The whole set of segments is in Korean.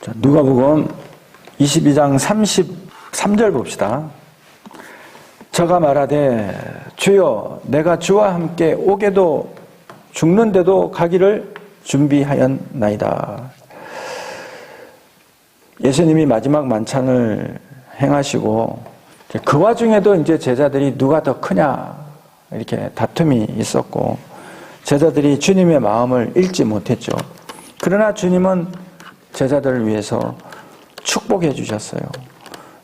자, 누가복음 22장 33절 봅시다. 저가 말하되 주여 내가 주와 함께 오게도 죽는데도 가기를 준비하였나이다. 예수님이 마지막 만찬을 행하시고 그 와중에도 이제 제자들이 누가 더 크냐 이렇게 다툼이 있었고 제자들이 주님의 마음을 읽지 못했죠. 그러나 주님은 제자들을 위해서 축복해 주셨어요.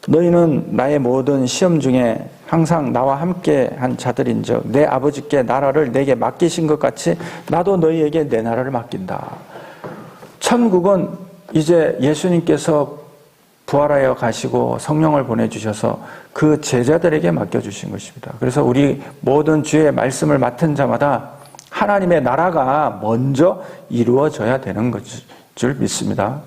너희는 나의 모든 시험 중에 항상 나와 함께 한 자들인즉 내 아버지께 나라를 내게 맡기신 것 같이 나도 너희에게 내 나라를 맡긴다. 천국은 이제 예수님께서 부활하여 가시고 성령을 보내주셔서 그 제자들에게 맡겨주신 것입니다. 그래서 우리 모든 주의 말씀을 맡은 자마다 하나님의 나라가 먼저 이루어져야 되는 줄 믿습니다.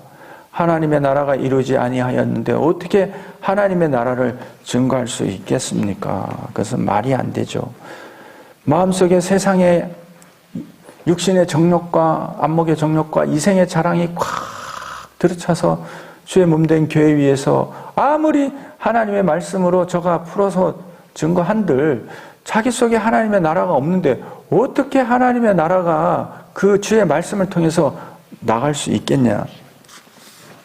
하나님의 나라가 이루어지지 아니하였는데 어떻게 하나님의 나라를 증거할 수 있겠습니까? 그것은 말이 안 되죠. 마음속에 세상의 육신의 정욕과 안목의 정욕과 이생의 자랑이 꽉 들어차서 주의 몸된 교회 위에서 아무리 하나님의 말씀으로 저가 풀어서 증거한들 자기 속에 하나님의 나라가 없는데 어떻게 하나님의 나라가 그 주의 말씀을 통해서 나갈 수 있겠냐?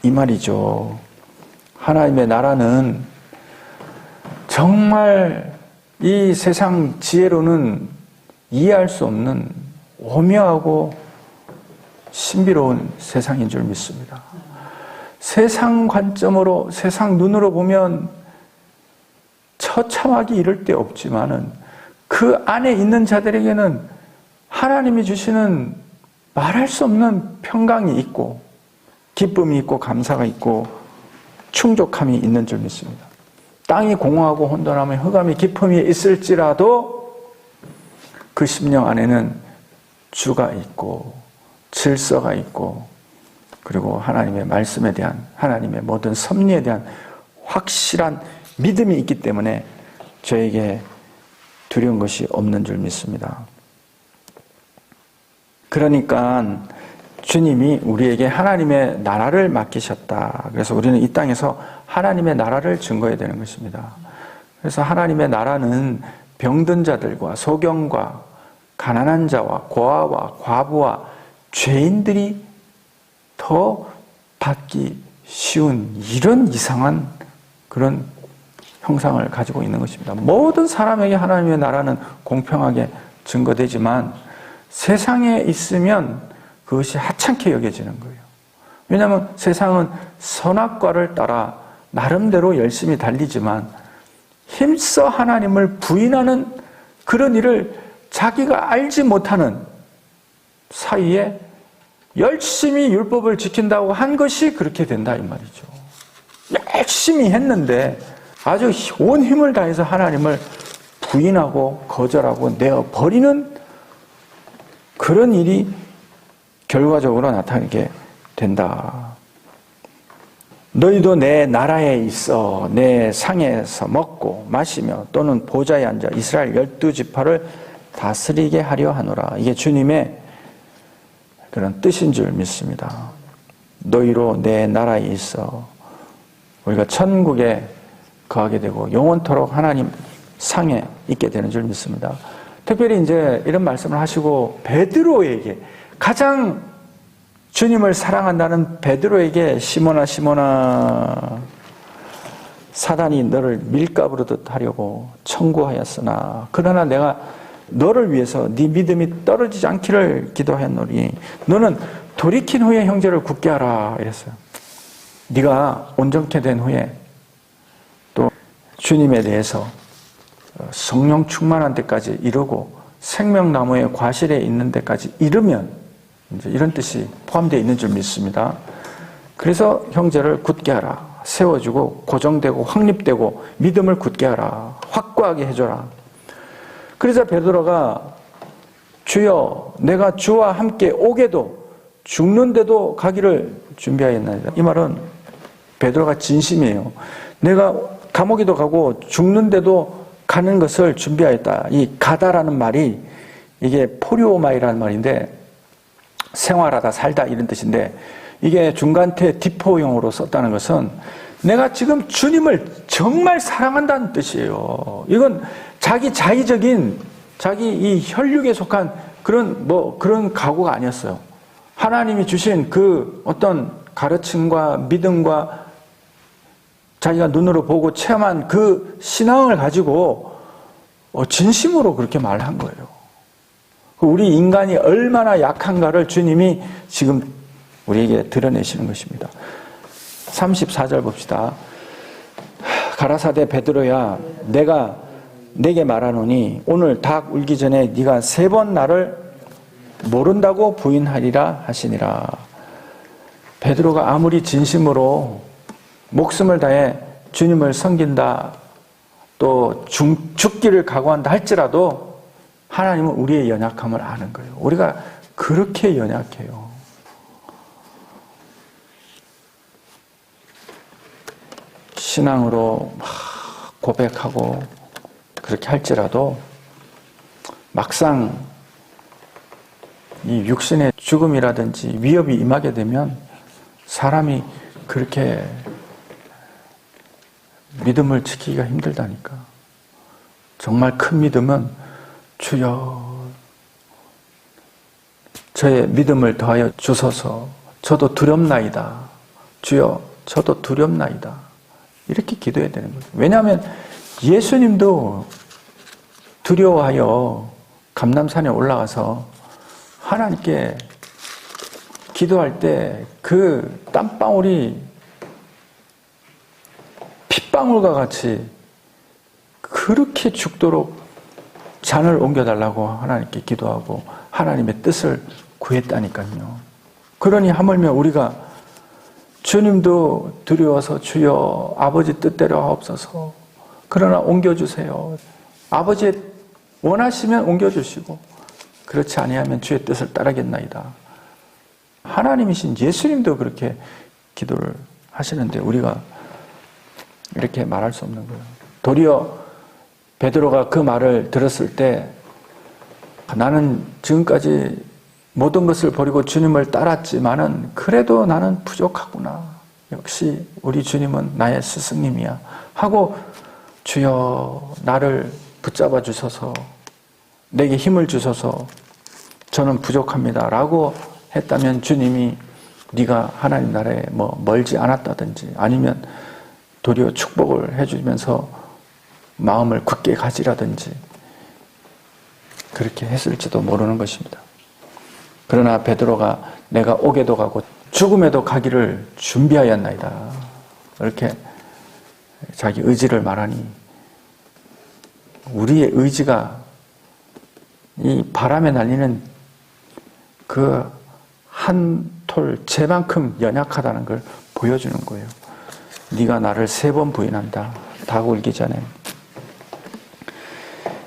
이 말이죠. 하나님의 나라는 정말 이 세상 지혜로는 이해할 수 없는 오묘하고 신비로운 세상인 줄 믿습니다. 세상 관점으로, 세상 눈으로 보면 처참하기 이를 데 없지만은 그 안에 있는 자들에게는 하나님이 주시는 말할 수 없는 평강이 있고 기쁨이 있고 감사가 있고 충족함이 있는 줄 믿습니다. 땅이 공허하고 혼돈하며 흑암이 깊음이 있을지라도 그 심령 안에는 주가 있고 질서가 있고 그리고 하나님의 말씀에 대한 하나님의 모든 섭리에 대한 확실한 믿음이 있기 때문에 저에게 두려운 것이 없는 줄 믿습니다. 그러니까 주님이 우리에게 하나님의 나라를 맡기셨다. 그래서 우리는 이 땅에서 하나님의 나라를 증거해야 되는 것입니다. 그래서 하나님의 나라는 병든 자들과 소경과 가난한 자와 고아와 과부와 죄인들이 더 받기 쉬운 이런 이상한 그런 형상을 가지고 있는 것입니다. 모든 사람에게 하나님의 나라는 공평하게 증거되지만 세상에 있으면 그것이 하찮게 여겨지는 거예요. 왜냐하면 세상은 선악과를 따라 나름대로 열심히 달리지만 힘써 하나님을 부인하는 그런 일을 자기가 알지 못하는 사이에 열심히 율법을 지킨다고 한 것이 그렇게 된다 이 말이죠. 열심히 했는데 아주 온 힘을 다해서 하나님을 부인하고 거절하고 내어버리는 그런 일이 결과적으로 나타나게 된다. 너희도 내 나라에 있어 내 상에서 먹고 마시며 또는 보좌에 앉아 이스라엘 12지파를 다스리게 하려 하노라. 이게 주님의 그런 뜻인 줄 믿습니다. 너희로 내 나라에 있어 우리가 천국에 거하게 되고 영원토록 하나님 상에 있게 되는 줄 믿습니다. 특별히 이제 이런 말씀을 하시고 베드로에게 가장 주님을 사랑한다는 베드로에게 시몬아 시몬아 사단이 너를 밀가부르듯 하려고 청구하였으나 그러나 내가 너를 위해서 네 믿음이 떨어지지 않기를 기도하였노니 너는 돌이킨 후에 형제를 굳게 하라 이랬어요. 네가 온전케 된 후에 또 주님에 대해서 성령 충만한 데까지 이르고 생명나무의 과실에 있는 데까지 이르면 이제 이런 뜻이 포함되어 있는 줄 믿습니다. 그래서 형제를 굳게 하라. 세워주고 고정되고 확립되고 믿음을 굳게 하라. 확고하게 해줘라. 그래서 베드로가 주여 내가 주와 함께 오게도 죽는데도 가기를 준비하였나이다. 이 말은 베드로가 진심이에요. 내가 감옥에도 가고 죽는데도 가는 것을 준비하였다. 이 가다라는 말이 이게 포리오마이라는 말인데 생활하다 살다 이런 뜻인데 이게 중간태 디포용으로 썼다는 것은 내가 지금 주님을 정말 사랑한다는 뜻이에요. 이건 자기 자의적인, 자기 이 혈육에 속한 그런 각오가 아니었어요. 하나님이 주신 그 어떤 가르침과 믿음과 자기가 눈으로 보고 체험한 그 신앙을 가지고 진심으로 그렇게 말한 거예요. 우리 인간이 얼마나 약한가를 주님이 지금 우리에게 드러내시는 것입니다. 34절 봅시다. 가라사대 베드로야 내가 내게 말하노니 오늘 닭 울기 전에 네가 3번 나를 모른다고 부인하리라 하시니라. 베드로가 아무리 진심으로 목숨을 다해 주님을 섬긴다, 또 죽기를 각오한다 할지라도 하나님은 우리의 연약함을 아는 거예요. 우리가 그렇게 연약해요. 신앙으로 막 고백하고 그렇게 할지라도 막상 이 육신의 죽음이라든지 위협이 임하게 되면 사람이 그렇게 믿음을 지키기가 힘들다니까. 정말 큰 믿음은 주여 저의 믿음을 더하여 주소서. 저도 두렵나이다. 주여 저도 두렵나이다. 이렇게 기도해야 되는 거예요. 왜냐하면 예수님도 두려워하여 감람산에 올라가서 하나님께 기도할 때 그 땀방울이 핏방울과 같이 그렇게 죽도록 잔을 옮겨달라고 하나님께 기도하고 하나님의 뜻을 구했다니까요. 그러니 하물며 우리가 주님도 두려워서 주여 아버지 뜻대로 하옵소서. 그러나 옮겨주세요. 아버지의 원하시면 옮겨주시고 그렇지 아니하면 주의 뜻을 따르겠나이다. 하나님이신 예수님도 그렇게 기도를 하시는데 우리가 이렇게 말할 수 없는 거예요. 도리어 베드로가 그 말을 들었을 때 나는 지금까지 모든 것을 버리고 주님을 따랐지만은 그래도 나는 부족하구나. 역시 우리 주님은 나의 스승님이야. 하고 주여 나를 붙잡아 주셔서 내게 힘을 주셔서 저는 부족합니다. 라고 했다면 주님이 네가 하나님 나라에 멀지 않았다든지 아니면 도리어 축복을 해주면서 마음을 굳게 가지라든지 그렇게 했을지도 모르는 것입니다. 그러나 베드로가 내가 옥에도 가고 죽음에도 가기를 준비하였나이다. 이렇게 자기 의지를 말하니 우리의 의지가 이 바람에 날리는 그 한 톨 재만큼 연약하다는 걸 보여주는 거예요. 네가 나를 3번 부인한다. 닭 울기 전에.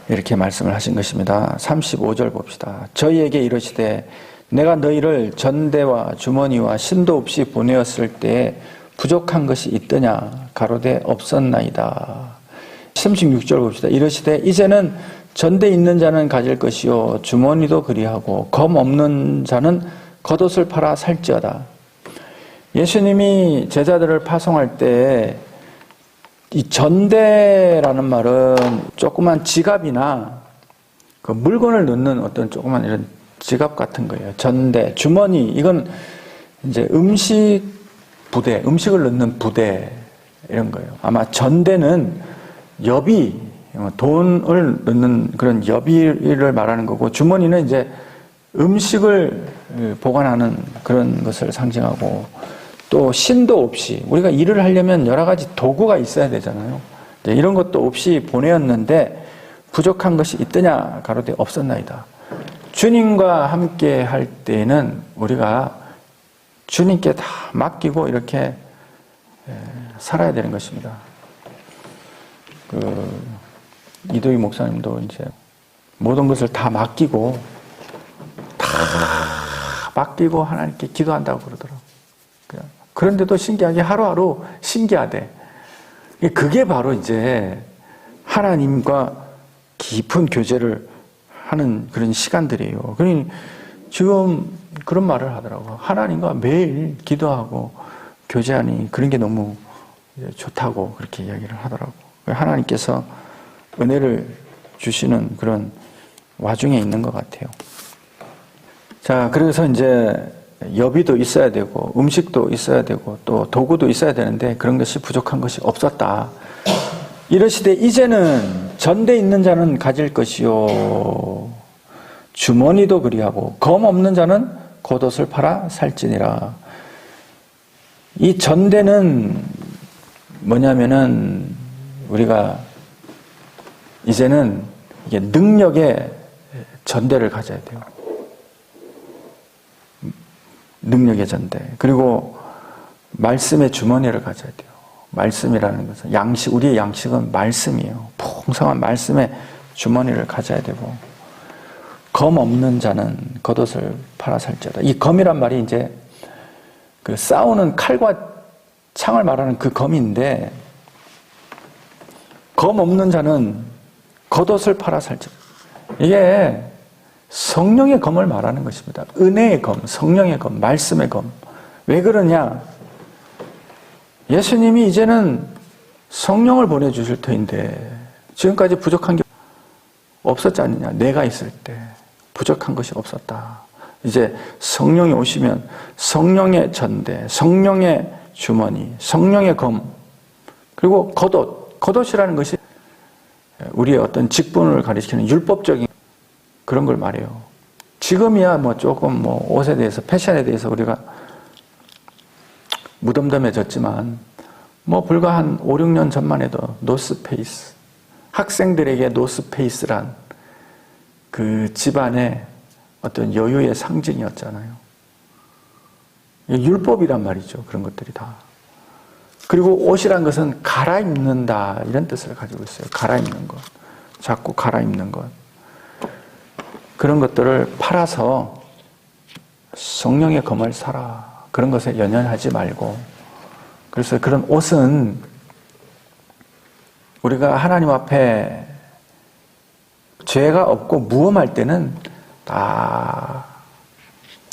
이렇게 말씀을 하신 것입니다. 35절 봅시다. 저희에게 이르시되 내가 너희를 전대와 주머니와 신도 없이 보내었을 때에 부족한 것이 있더냐 가로되 없었나이다. 36절 봅시다. 이르시되 이제는 전대 있는 자는 가질 것이요 주머니도 그리하고 검 없는 자는 겉옷을 팔아 살지어다. 예수님이 제자들을 파송할 때 이 전대라는 말은 조그만 지갑이나 그 물건을 넣는 어떤 조그만 이런 지갑 같은 거예요. 전대, 주머니, 이건 이제 음식 부대, 음식을 넣는 부대 이런 거예요. 아마 전대는 여비, 돈을 넣는 그런 여비를 말하는 거고, 주머니는 이제 음식을 보관하는 그런 것을 상징하고, 또 신도 없이 우리가 일을 하려면 여러 가지 도구가 있어야 되잖아요. 이런 것도 없이 보내었는데 부족한 것이 있더냐 가로되 없었나이다. 주님과 함께 할 때에는 우리가 주님께 다 맡기고 이렇게 살아야 되는 것입니다. 이도희 목사님도 이제 모든 것을 다 맡기고 하나님께 기도한다고 그러더라고요. 그런데도 신기하게 하루하루 신기하대. 그게 바로 이제 하나님과 깊은 교제를 하는 그런 시간들이에요. 그러니 지금 그런 말을 하더라고요. 하나님과 매일 기도하고 교제하니 그런 게 너무 좋다고 그렇게 이야기를 하더라고요. 하나님께서 은혜를 주시는 그런 와중에 있는 것 같아요. 자, 그래서 이제 여비도 있어야 되고 음식도 있어야 되고 또 도구도 있어야 되는데 그런 것이 부족한 것이 없었다. 이르시되 이제는 전대 있는 자는 가질 것이요 주머니도 그리하고 검 없는 자는 겉옷을 팔아 살지니라. 이 전대는 뭐냐면은 우리가 이제는 이게 능력의 전대를 가져야 돼요. 능력의 전대. 그리고 말씀의 주머니를 가져야 돼요. 말씀이라는 것은 양식, 우리의 양식은 말씀이에요. 풍성한 말씀의 주머니를 가져야 되고, 검 없는 자는 겉옷을 팔아 살지어다. 이 검이란 말이 이제 그 싸우는 칼과 창을 말하는 그 검인데, 검 없는 자는 겉옷을 팔아 살지어다. 이게 성령의 검을 말하는 것입니다. 은혜의 검, 성령의 검, 말씀의 검. 왜 그러냐? 예수님이 이제는 성령을 보내주실 터인데 지금까지 부족한 게 없었지 않느냐? 내가 있을 때 부족한 것이 없었다. 이제 성령이 오시면 성령의 전대, 성령의 주머니, 성령의 검, 그리고 겉옷. 겉옷이라는 것이 우리의 어떤 직분을 가리키는 율법적인 그런 걸 말해요. 지금이야 뭐 조금 뭐 옷에 대해서, 패션에 대해서 우리가 무덤덤해졌지만 뭐 불과 한 5, 6년 전만 해도 노스페이스, 학생들에게 노스페이스란 그 집안의 어떤 여유의 상징이었잖아요. 율법이란 말이죠. 그런 것들이 다. 그리고 옷이란 것은 갈아입는다 이런 뜻을 가지고 있어요. 갈아입는 것. 자꾸 갈아입는 것. 그런 것들을 팔아서 성령의 검을 사라. 그런 것에 연연하지 말고. 그래서 그런 옷은 우리가 하나님 앞에 죄가 없고 무엄할 때는 다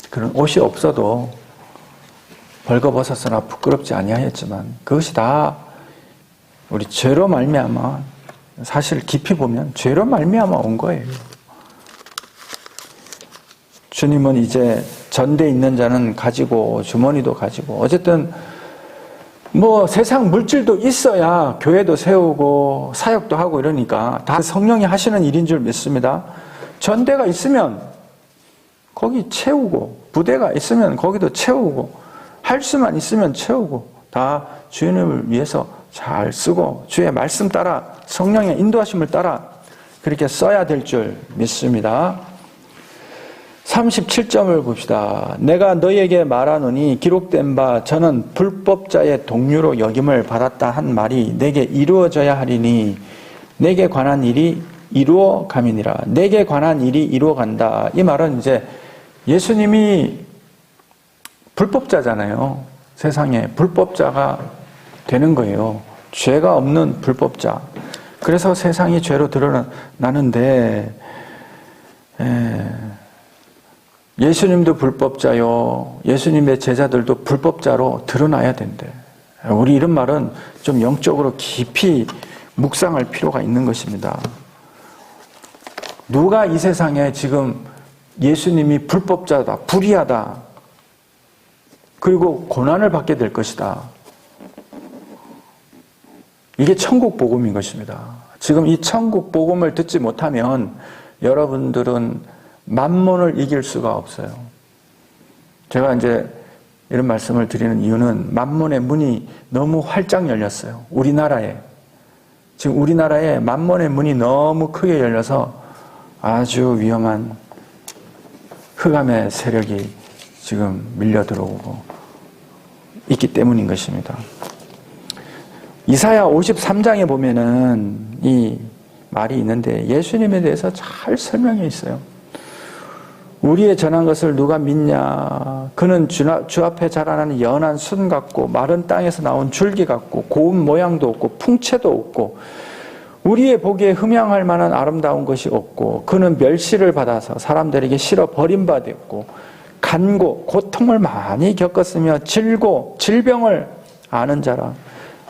그런 옷이 없어도 벌거벗었으나 부끄럽지 아니하였지만 그것이 다 우리 죄로 말미암아, 사실 깊이 보면 죄로 말미암아 온 거예요. 주님은 이제 전대 있는 자는 가지고 주머니도 가지고 어쨌든 뭐 세상 물질도 있어야 교회도 세우고 사역도 하고 이러니까 다 성령이 하시는 일인 줄 믿습니다. 전대가 있으면 거기 채우고, 부대가 있으면 거기도 채우고, 할 수만 있으면 채우고, 다 주님을 위해서 잘 쓰고 주의 말씀 따라 성령의 인도하심을 따라 그렇게 써야 될 줄 믿습니다. 37점을 봅시다. 내가 너희에게 말하노니 기록된 바 저는 불법자의 동류로 여김을 받았다 한 말이 내게 이루어져야 하리니 내게 관한 일이 이루어 감이니라. 내게 관한 일이 이루어 간다. 이 말은 이제 예수님이 불법자잖아요. 세상에 불법자가 되는 거예요. 죄가 없는 불법자. 그래서 세상이 죄로 드러나는데 예수님도 불법자요. 예수님의 제자들도 불법자로 드러나야 된대. 우리 이런 말은 좀 영적으로 깊이 묵상할 필요가 있는 것입니다. 누가 이 세상에 지금 예수님이 불법자다, 불의하다, 그리고 고난을 받게 될 것이다. 이게 천국 복음인 것입니다. 지금 이 천국 복음을 듣지 못하면 여러분들은 만몬을 이길 수가 없어요. 제가 이제 이런 말씀을 드리는 이유는 만몬의 문이 너무 활짝 열렸어요. 우리나라에. 지금 우리나라에 만몬의 문이 너무 크게 열려서 아주 위험한 흑암의 세력이 지금 밀려 들어오고 있기 때문인 것입니다. 이사야 53장에 보면은 이 말이 있는데 예수님에 대해서 잘 설명해 있어요. 우리의 전한 것을 누가 믿냐? 그는 주 앞에 자라나는 연한 순 같고 마른 땅에서 나온 줄기 같고 고운 모양도 없고 풍채도 없고 우리의 보기에 흠양할 만한 아름다운 것이 없고 그는 멸시를 받아서 사람들에게 실어 버림받았고 간고 고통을 많이 겪었으며 질병을 아는 자라.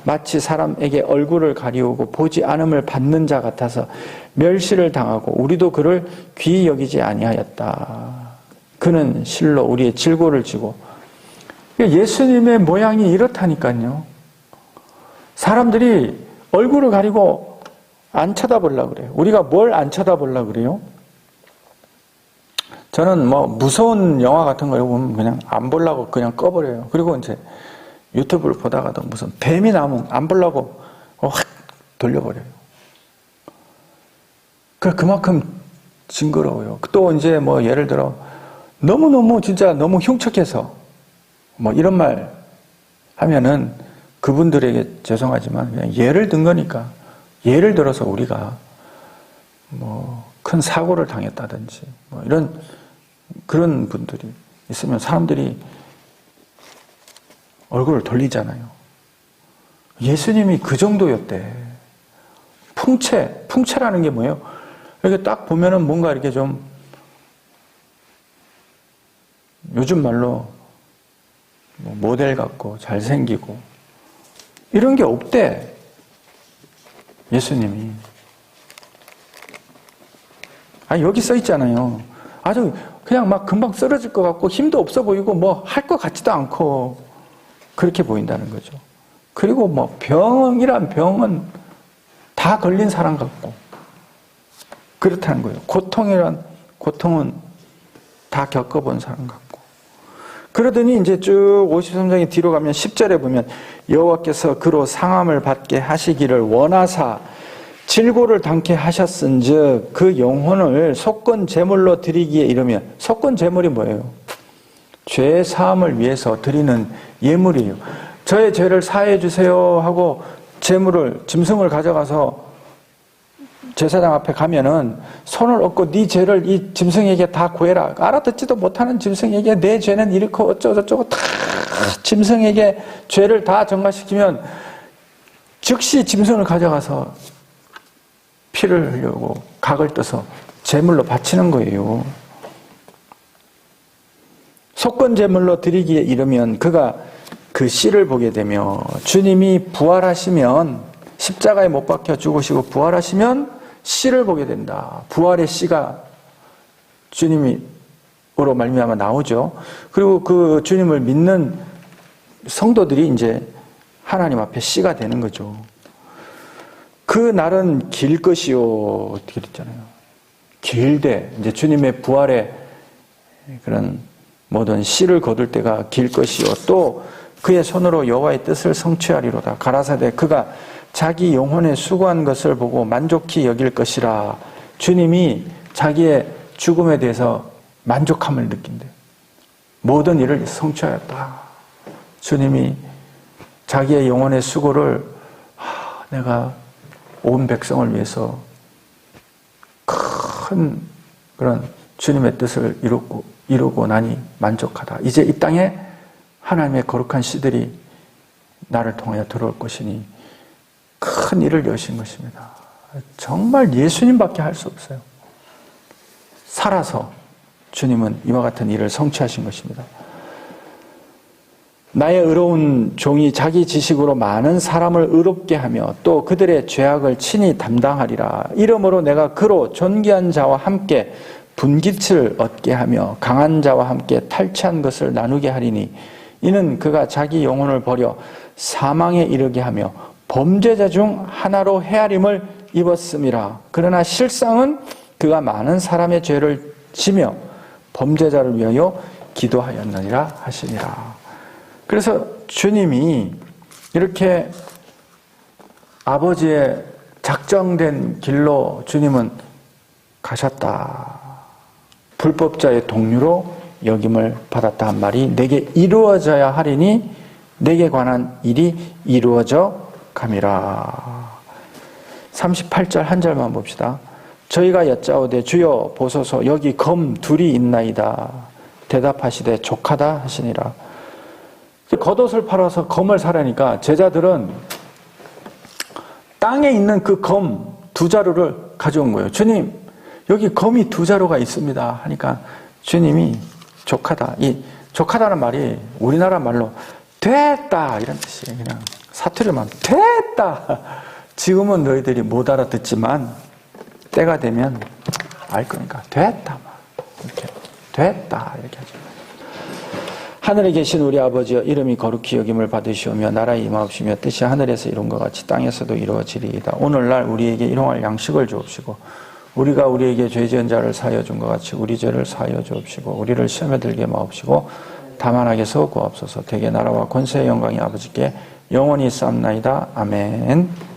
마치 사람에게 얼굴을 가리우고 보지 않음을 받는 자 같아서 멸시를 당하고 우리도 그를 귀히 여기지 아니하였다. 그는 실로 우리의 질고를 지고. 예수님의 모양이 이렇다니까요. 사람들이 얼굴을 가리고 안 쳐다보려고 그래요. 우리가 뭘 안 쳐다보려고 그래요? 저는 무서운 영화 같은 거 보면 그냥 안 보려고 그냥 꺼버려요. 그리고 이제 유튜브를 보다가도 무슨 뱀이 나오면 안 보려고 확 돌려버려요. 그만큼 징그러워요. 또 이제 예를 들어 너무너무 진짜 너무 흉측해서 이런 말 하면은 그분들에게 죄송하지만 그냥 예를 든 거니까, 예를 들어서 우리가 큰 사고를 당했다든지 그런 분들이 있으면 사람들이 얼굴을 돌리잖아요. 예수님이 그 정도였대. 풍채라는 게 뭐예요? 이렇게 딱 보면은 뭔가 이렇게 좀 요즘 말로 모델 같고 잘생기고 이런 게 없대. 예수님이. 여기 써 있잖아요. 아주 그냥 막 금방 쓰러질 것 같고 힘도 없어 보이고 할 것 같지도 않고 그렇게 보인다는 거죠. 그리고 병이란 병은 다 걸린 사람 같고 그렇다는 거예요. 고통이란 고통은 다 겪어본 사람 같고. 그러더니 이제 쭉 53장의 뒤로 가면 10절에 보면 여호와께서 그로 상함을 받게 하시기를 원하사 질고를 당케 하셨은즉 그 영혼을 속건 제물로 드리기에 이르면, 속건 제물이 뭐예요? 죄 사함을 위해서 드리는 예물이에요. 저의 죄를 사해 주세요 하고 짐승을 가져가서 제사장 앞에 가면은 손을 얹고 네 죄를 이 짐승에게 다 구해라. 알아듣지도 못하는 짐승에게 내 죄는 이렇고 어쩌고저쩌고 다 짐승에게 죄를 다 전가시키면 즉시 짐승을 가져가서 피를 흘리고 각을 떠서 제물로 바치는 거예요. 속건 제물로 드리기에 이르면 그가 그 씨를 보게 되며, 주님이 부활하시면, 십자가에 못 박혀 죽으시고 부활하시면 씨를 보게 된다. 부활의 씨가 주님으로 말미암아 나오죠. 그리고 그 주님을 믿는 성도들이 이제 하나님 앞에 씨가 되는 거죠. 그 날은 길 것이요, 어떻게 됐잖아요. 길되, 이제 주님의 부활의 그런 모든 씨를 거둘 때가 길 것이요, 또 그의 손으로 여호와의 뜻을 성취하리로다. 가라사대 그가 자기 영혼에 수고한 것을 보고 만족히 여길 것이라. 주님이 자기의 죽음에 대해서 만족함을 느낀대요. 모든 일을 성취하였다. 주님이 자기의 영혼의 수고를 내가 온 백성을 위해서 큰 그런 주님의 뜻을 이루고 나니 만족하다. 이제 이 땅에 하나님의 거룩한 씨들이 나를 통하여 들어올 것이니 큰 일을 여신 것입니다. 정말 예수님밖에 할 수 없어요. 살아서 주님은 이와 같은 일을 성취하신 것입니다. 나의 의로운 종이 자기 지식으로 많은 사람을 의롭게 하며 또 그들의 죄악을 친히 담당하리라. 이러므로 내가 그로 존귀한 자와 함께 분깃을 얻게 하며 강한 자와 함께 탈취한 것을 나누게 하리니 이는 그가 자기 영혼을 버려 사망에 이르게 하며 범죄자 중 하나로 헤아림을 입었음이라. 그러나 실상은 그가 많은 사람의 죄를 지며 범죄자를 위하여 기도하였느니라 하시니라. 그래서 주님이 이렇게 아버지의 작정된 길로 주님은 가셨다. 불법자의 동류로 여김을 받았다 한 말이 내게 이루어져야 하리니 내게 관한 일이 이루어져 감이라. 38절 한 절만 봅시다. 저희가 여짜오되 주여 보소서 여기 검 둘이 있나이다. 대답하시되 족하다 하시니라. 겉옷을 팔아서 검을 사라니까 제자들은 땅에 있는 그 검 두 자루를 가져온 거예요. 주님, 여기 검이 두 자루가 있습니다 하니까 주님이 족하다. 이 족하다는 말이 우리나라 말로 됐다 이런 뜻이에요. 그냥 사투리만 됐다. 지금은 너희들이 못 알아듣지만 때가 되면 알 거니까 됐다. 이렇게 됐다 이렇게 하죠. 하늘에 계신 우리 아버지여 이름이 거룩히 여김을 받으시오며 나라에 임하옵시며 뜻이 하늘에서 이룬 것 같이 땅에서도 이루어지리이다. 오늘날 우리에게 일용할 양식을 주옵시고 우리가 우리에게 죄 지은 자를 사하여 준 것 같이 우리 죄를 사하여 주옵시고 우리를 시험에 들게 마옵시고 다만 악에서 구하옵소서. 대개 나라와 권세의 영광이 아버지께 영원히 있사옵나이다. 아멘.